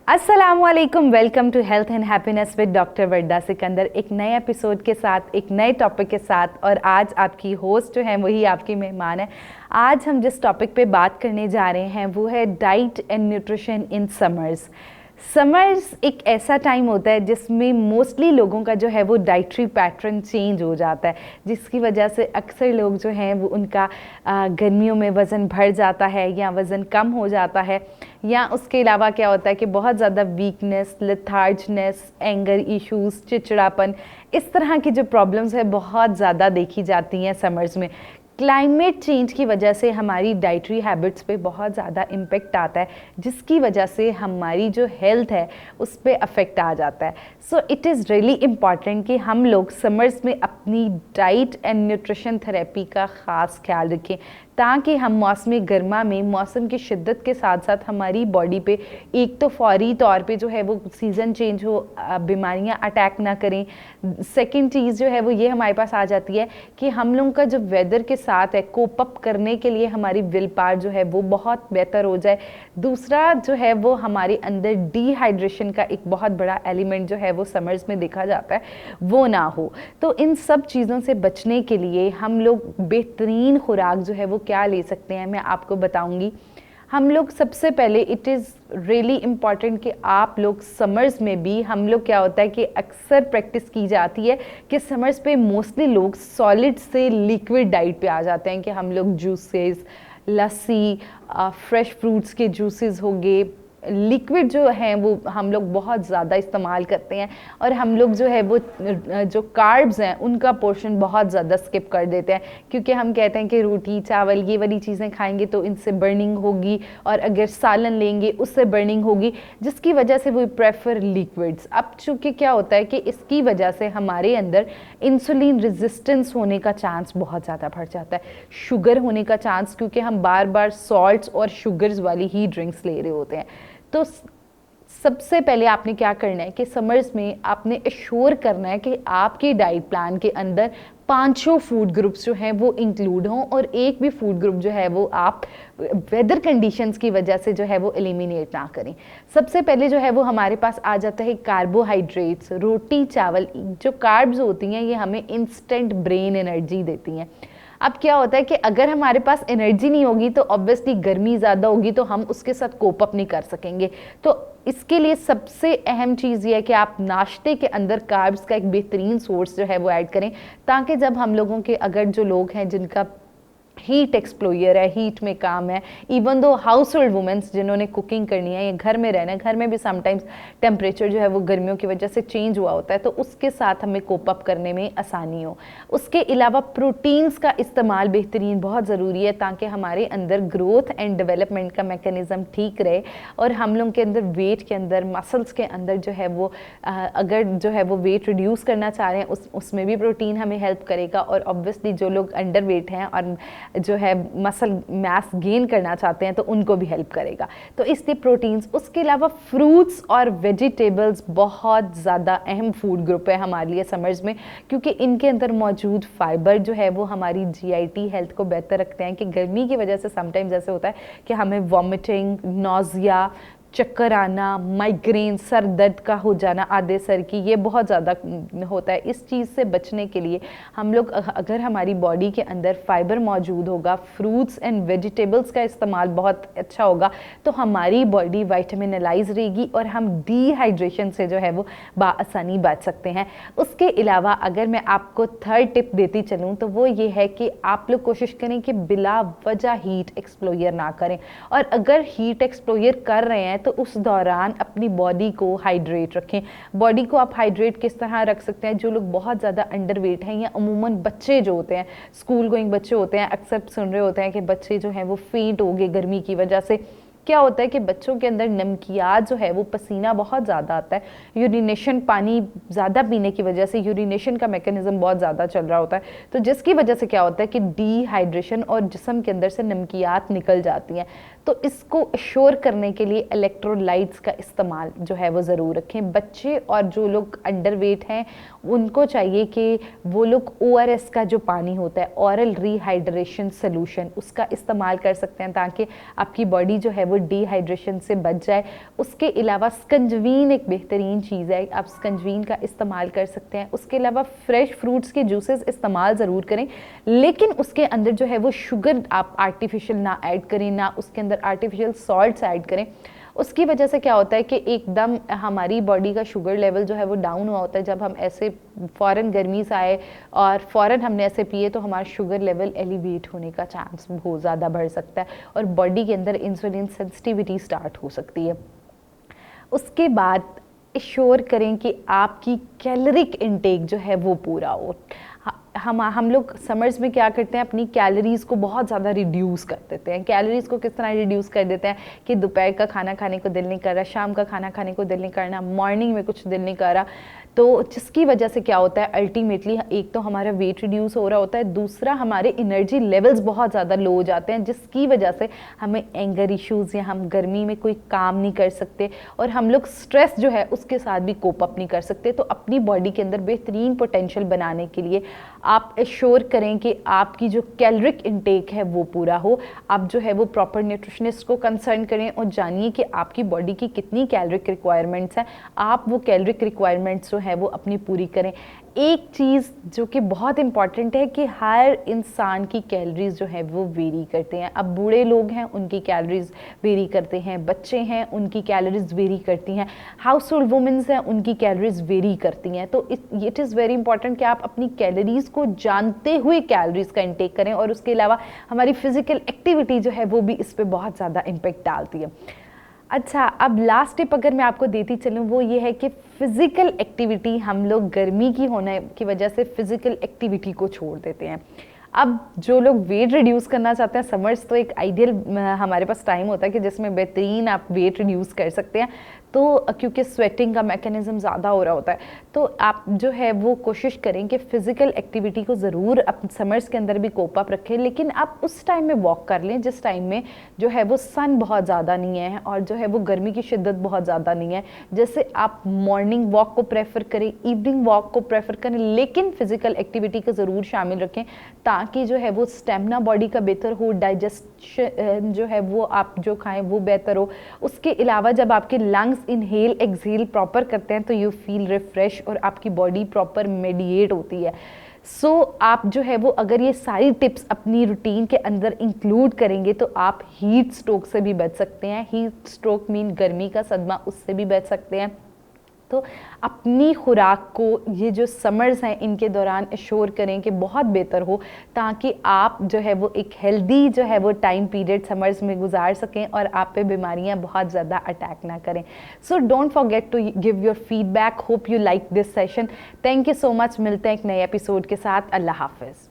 अस्सलामुअलैकुम, welcome to health and happiness with doctor Warda Sikandar. एक नए एपिसोड के साथ, एक नए टॉपिक के साथ, और आज आपकी होस्ट जो है वही आपकी मेहमान है। आज हम जिस टॉपिक पे बात करने जा रहे हैं वो है diet and nutrition in summers. Summers एक ऐसा टाइम होता है जिसमें मोस्टली लोगों का जो है वो डाइटरी पैटर्न चेंज हो जाता है, जिसकी वजह से अक्सर लोग जो हैं वो उनका गर्मियों में वज़न बढ़ जाता है या वज़न कम हो जाता है, या उसके अलावा क्या होता है कि बहुत ज़्यादा वीकनेस, लेथार्जनेस, एंगर इश्यूज़, चिड़चिड़ापन, इस तरह की जो प्रॉब्लम्स है बहुत ज़्यादा देखी जाती हैं समर्स में। क्लाइमेट चेंज की वजह से हमारी डाइटरी हैबिट्स पे बहुत ज़्यादा इम्पेक्ट आता है, जिसकी वजह से हमारी जो हेल्थ है उस पर अफेक्ट आ जाता है। So it is really important कि हम लोग समर्स में अपनी डाइट एंड न्यूट्रिशन थेरेपी का ख़ास ख्याल रखें, ताकि हम मौसमी गर्मा में मौसम की शिद्दत के साथ साथ हमारी बॉडी पे एक तो फौरी तौर पे जो है वो सीज़न चेंज हो, बीमारियां अटैक ना करें। सेकंड चीज़ जो है वो ये हमारे पास आ जाती है कि हम लोगों का जो वेदर के साथ है कोप अप करने के लिए हमारी विल पावर जो है वो बहुत बेहतर हो जाए। दूसरा जो है वो हमारे अंदर डिहाइड्रेशन का एक बहुत बड़ा एलिमेंट जो है वो समर्स में देखा जाता है वो ना हो। तो इन सब चीज़ों से बचने के लिए हम लोग बेहतरीन खुराक जो है वो क्या ले सकते हैं, मैं आपको बताऊंगी। हम लोग सबसे पहले इट इज़ रियली इम्पॉर्टेंट कि आप लोग समर्स में भी, हम लोग क्या होता है कि अक्सर प्रैक्टिस की जाती है कि समर्स पे मोस्टली लोग सॉलिड से लिक्विड डाइट पे आ जाते हैं, कि हम लोग जूसेस, लस्सी, फ्रेश फ्रूट्स के जूसेस हो गए, लिक्विड जो हैं वो हम लोग बहुत ज़्यादा इस्तेमाल करते हैं, और हम लोग जो है वो जो कार्ब्स हैं उनका पोर्शन बहुत ज़्यादा स्किप कर देते हैं, क्योंकि हम कहते हैं कि रोटी चावल ये वाली चीज़ें खाएंगे तो इनसे बर्निंग होगी, और अगर सालन लेंगे उससे बर्निंग होगी, जिसकी वजह से वो प्रेफर लिक्विड्स। अब चूँकि क्या होता है कि इसकी वजह से हमारे अंदर इंसुलिन रेजिस्टेंस होने का चांस बहुत ज़्यादा बढ़ जाता है, शुगर होने का चांस, क्योंकि हम बार बार सॉल्ट्स और शुगर्स वाली ही ड्रिंक्स ले रहे होते हैं। तो सबसे पहले आपने क्या करना है कि समर्स में आपने एश्योर करना है कि आपके डाइट प्लान के अंदर पांचों फूड ग्रुप्स जो हैं वो इंक्लूड हों, और एक भी फूड ग्रुप जो है वो आप वेदर कंडीशंस की वजह से जो है वो एलिमिनेट ना करें। सबसे पहले जो है वो हमारे पास आ जाता है कार्बोहाइड्रेट्स। रोटी चावल जो कार्ब्स होती हैं ये हमें इंस्टेंट ब्रेन एनर्जी देती हैं। अब क्या होता है कि अगर हमारे पास एनर्जी नहीं होगी तो ऑब्वियसली गर्मी ज़्यादा होगी, तो हम उसके साथ कोप अप नहीं कर सकेंगे। तो इसके लिए सबसे अहम चीज़ ये है कि आप नाश्ते के अंदर कार्ब्स का एक बेहतरीन सोर्स जो है वो ऐड करें, ताकि जब हम लोगों के, अगर जो लोग हैं जिनका हीट एक्सप्लोयर है, हीट में काम है, even though house hold women's जिन्होंने कुकिंग करनी है या घर में रहना है, घर में भी समटाइम्स टेम्परेचर जो है वो गर्मियों की वजह से चेंज हुआ होता है, तो उसके साथ हमें कोप अप करने में आसानी हो। उसके अलावा प्रोटीन्स का इस्तेमाल बेहतरीन बहुत ज़रूरी है, ताकि हमारे अंदर ग्रोथ एंड डेवलपमेंट का मैकेनिज़्म ठीक रहे, और हम लोग के अंदर वेट के अंदर, मसल्स के अंदर जो है वो अगर जो है वो वेट रिड्यूस करना चाह रहे हैं उसमें भी प्रोटीन हमें हेल्प करेगा, और ऑब्वियसली जो लोग अंडर वेट हैं और जो है मसल मास गेन करना चाहते हैं तो उनको भी हेल्प करेगा। तो इसलिए प्रोटीन्स, उसके अलावा फ्रूट्स और वेजिटेबल्स बहुत ज़्यादा अहम फूड ग्रुप है हमारे लिए समर्स में, क्योंकि इनके अंदर मौजूद फाइबर जो है वो हमारी जीआईटी हेल्थ को बेहतर रखते हैं। कि गर्मी की वजह से समटाइम्स ऐसे होता है कि हमें वॉमिटिंग, नोज़िया, चक्कर आना, माइग्रेन, सर दर्द का हो जाना, आधे सर की, ये बहुत ज़्यादा होता है। इस चीज़ से बचने के लिए हम लोग, अगर हमारी बॉडी के अंदर फाइबर मौजूद होगा, फ्रूट्स एंड वेजिटेबल्स का इस्तेमाल बहुत अच्छा होगा, तो हमारी बॉडी वाइटामिनलाइज रहेगी और हम डिहाइड्रेशन से जो है वो बाआसानी बच सकते हैं। उसके अलावा अगर मैं आपको थर्ड टिप देती चलूँ तो वो ये है कि आप लोग कोशिश करें कि बिला वजह हीट एक्सप्लोयर ना करें, और अगर हीट एक्सप्लोयर कर रहे हैं तो उस दौरान अपनी बॉडी को हाइड्रेट रखें। बॉडी को आप हाइड्रेट किस तरह रख सकते हैं? जो लोग बहुत ज़्यादा अंडरवेट हैं, या अमूमन बच्चे जो होते हैं, स्कूल गोइंग बच्चे होते हैं, अक्सर सुन रहे होते हैं कि बच्चे जो हैं वो फेंट हो गए गर्मी की वजह से। क्या होता है कि बच्चों के अंदर नमकियात जो है वो पसीना बहुत ज़्यादा आता है, यूरिनेशन, पानी ज़्यादा पीने की वजह से यूरिनेशन का मैकेनिज्म बहुत ज़्यादा चल रहा होता है, तो जिसकी वजह से क्या होता है कि डिहाइड्रेशन और जिस्म के अंदर से नमकियात निकल जाती हैं। तो इसको श्योर करने के लिए इलेक्ट्रोलाइट्स का इस्तेमाल जो है वो ज़रूर रखें। बच्चे और जो लोग अंडरवेट हैं उनको चाहिए कि वो लोग ORS का जो पानी होता है, ऑरल रिहाइड्रेशन सोल्यूशन, उसका इस्तेमाल कर सकते हैं ताकि आपकी बॉडी जो है वो डिहाइड्रेशन से बच जाए। उसके अलावा स्कंजवीन एक बेहतरीन चीज़ है, आप स्कंजवीन का इस्तेमाल कर सकते हैं। उसके अलावा फ्रेश फ्रूट्स के जूसेस इस्तेमाल ज़रूर करें, लेकिन उसके अंदर जो है वो शुगर आप आर्टिफिशियल ना ऐड करें, ना उसके अंदर आर्टिफिशियल सॉल्ट्स ऐड करें। उसकी वजह से क्या होता है कि एकदम हमारी बॉडी का शुगर लेवल जो है वो डाउन हुआ होता है। जब हम ऐसे फ़ौरन गर्मी से आए और फ़ौरन हमने ऐसे पिए तो हमारा शुगर लेवल एलिवेट होने का चांस बहुत ज़्यादा बढ़ सकता है और बॉडी के अंदर इंसुलिन सेंसिटिविटी स्टार्ट हो सकती है। उसके बाद श्योर करें कि आपकी कैलोरिक इनटेक जो है वो पूरा हो। हम लोग समर्स में क्या करते हैं, अपनी कैलोरीज़ को बहुत ज़्यादा रिड्यूस कर देते हैं। कैलोरीज़ को किस तरह रिड्यूस कर देते हैं कि दोपहर का खाना खाने को दिल नहीं कर रहा, शाम का खाना खाने को दिल नहीं करना, मॉर्निंग में कुछ दिल नहीं कर रहा। तो जिसकी वजह से क्या होता है, अल्टीमेटली एक तो हमारा वेट रिड्यूस हो रहा होता है, दूसरा हमारे एनर्जी लेवल्स बहुत ज़्यादा लो हो जाते हैं, जिसकी वजह से हमें एंगर इश्यूज़ या हम गर्मी में कोई काम नहीं कर सकते और हम लोग स्ट्रेस जो है उसके साथ भी कोप अप नहीं कर सकते। तो अपनी बॉडी के अंदर बेहतरीन पोटेंशियल बनाने के लिए आप एश्योर करें कि आपकी जो कैलोरिक इनटेक है वो पूरा हो। आप जो है वो प्रॉपर न्यूट्रिशनिस्ट को कंसर्न करें और जानिए कि आपकी बॉडी की कितनी कैलोरिक रिक्वायरमेंट्स हैं, आप वो कैलोरिक रिक्वायरमेंट्स जो है वो अपनी पूरी करें। एक चीज़ जो कि बहुत इंपॉर्टेंट है कि हर इंसान की कैलोरीज जो है वो वेरी करते हैं। अब बूढ़े लोग हैं उनकी कैलोरीज वेरी करते हैं, बच्चे हैं उनकी कैलोरीज वेरी करती हैं, हाउस होल्ड वुमेन्स हैं उनकी कैलोरीज वेरी करती हैं। तो इट इज़ वेरी इंपॉर्टेंट कि आप अपनी कैलोरीज को जानते हुए कैलोरीज का इंटेक करें। और उसके अलावा हमारी फिजिकल एक्टिविटी जो है वो भी इस पर बहुत ज़्यादा इम्पेक्ट डालती है। अच्छा, अब लास्ट टिप अगर मैं आपको देती चलूँ वो ये है कि फ़िज़िकल एक्टिविटी, हम लोग गर्मी की होने की वजह से फ़िज़िकल एक्टिविटी को छोड़ देते हैं। अब जो लोग वेट रिड्यूस करना चाहते हैं, समर्स तो एक आइडियल हमारे पास टाइम होता है कि जिसमें बेहतरीन आप वेट रिड्यूस कर सकते हैं। तो क्योंकि स्वेटिंग का मैकेनिज़्म ज़्यादा हो रहा होता है, तो आप जो है वो कोशिश करें कि फ़िज़िकल एक्टिविटी को ज़रूर अपने समर्स के अंदर भी कोप अप रखें, लेकिन आप उस टाइम में वॉक कर लें जिस टाइम में जो है वो सन बहुत ज़्यादा नहीं है और जो है वो गर्मी की शिद्दत बहुत ज़्यादा नहीं है। जैसे आप मॉर्निंग वॉक को प्रेफर करें, इवनिंग वॉक को प्रेफर करें, लेकिन फ़िज़िकल एक्टिविटी को ज़रूर शामिल रखें ताकि जो है वो स्टेमिना बॉडी का बेहतर हो, डाइजेशन जो है वो आप जो खाएं वो बेहतर हो। उसके अलावा जब आपके लंग्स इनहेल एक्सहेल प्रॉपर करते हैं तो यू फील रिफ्रेश और आपकी बॉडी प्रॉपर मेडिएट होती है। सो आप जो है वो अगर ये सारी टिप्स अपनी रूटीन के अंदर इंक्लूड करेंगे तो आप हीट स्ट्रोक से भी बच सकते हैं। हीट स्ट्रोक मीन गर्मी का सदमा, उससे भी बच सकते हैं। तो अपनी खुराक को ये जो समर्स हैं इनके दौरान एश्योर करें कि बहुत बेहतर हो ताकि आप जो है वो एक हेल्दी जो है वो टाइम पीरियड समर्स में गुजार सकें और आप पे बीमारियां बहुत ज़्यादा अटैक ना करें। So don't forget to give your feedback. Hope you like this session. Thank you so much. मिलते हैं एक नए एपिसोड के साथ। अल्लाह हाफिज़।